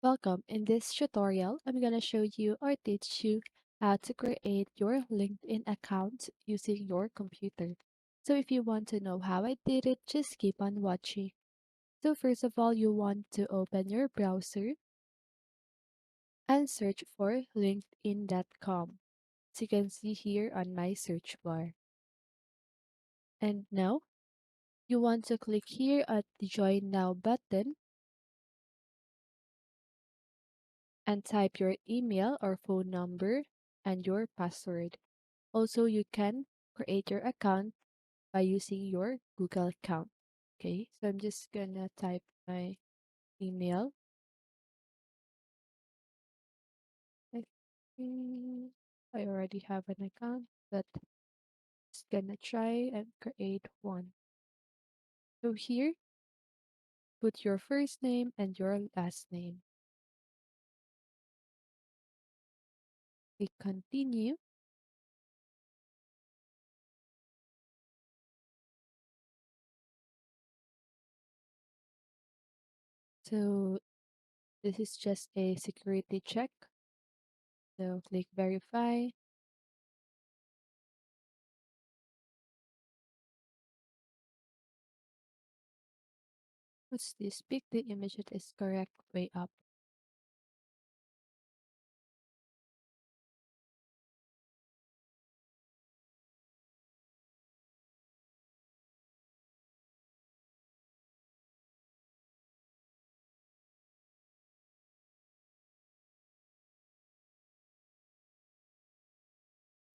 Welcome. In this tutorial, I'm going to show you or teach you how to create your LinkedIn account using your computer. So if you want to know how I did it, just keep on watching. So first of all, you want to open your browser and search for linkedin.com. As you can see here on my search bar. And now, you want to click here at the Join Now button and type your email or phone number and your password. Also, you can create your account by using your Google account. Okay, so I'm just gonna type my email. I think I already have an account, but just gonna try and create one. So here, put your first name and your last name. Click continue. So this is just a security check. So click verify. What's this? Pick the image that is correct way up.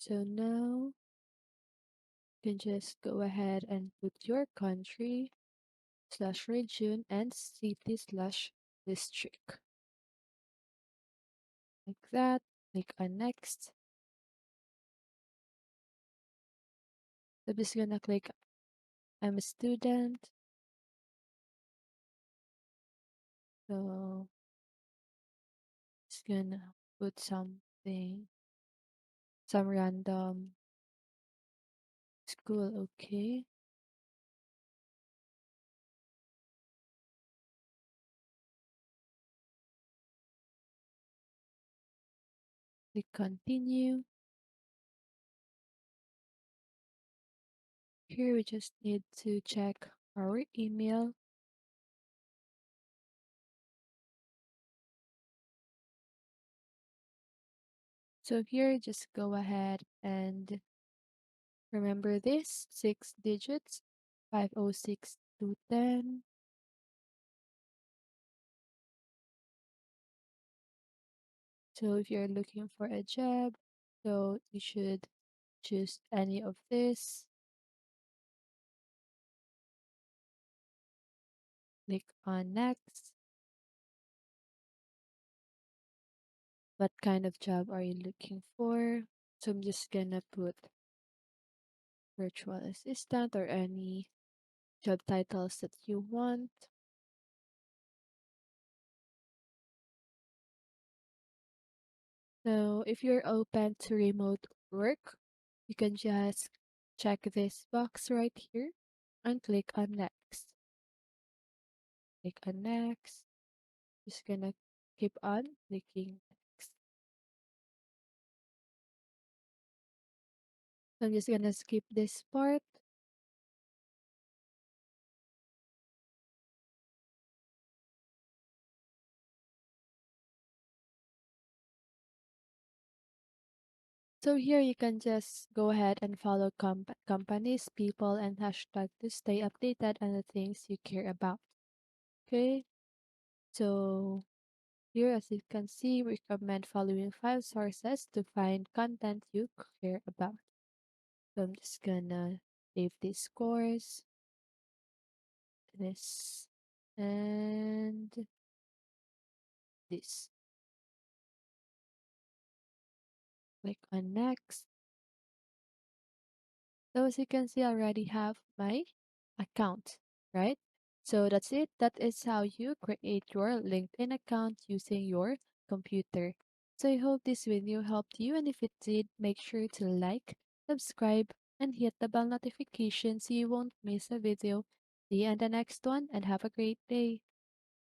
So now you can just go ahead and put your country slash region and city slash district. Like that. Click on next. So I'm just gonna click I'm a student. So just gonna put something, some random school, okay. Click continue. Here we just need to check our email. So here just go ahead and remember this 6 digits 506 210. So if you're looking for a job, so you should choose any of this. Click on next. What kind of job are you looking for? So I'm just gonna put virtual assistant or any job titles that you want. So if you're open to remote work, you can just check this box right here and click on next. Click on next. Just gonna keep on clicking next. So I'm just gonna skip this part. So here you can just go ahead and follow companies, people, and hashtag to stay updated on the things you care about. Okay, so here as you can see, we recommend following 5 sources to find content you care about. So I'm just gonna save this course, this, and this. Click on next. So as you can see, I already have my account, right? So that's it. That is how you create your LinkedIn account using your computer. So I hope this video helped you, and if it did, make sure to like, subscribe, and hit the bell notification so you won't miss a video. See you on the next one, and have a great day.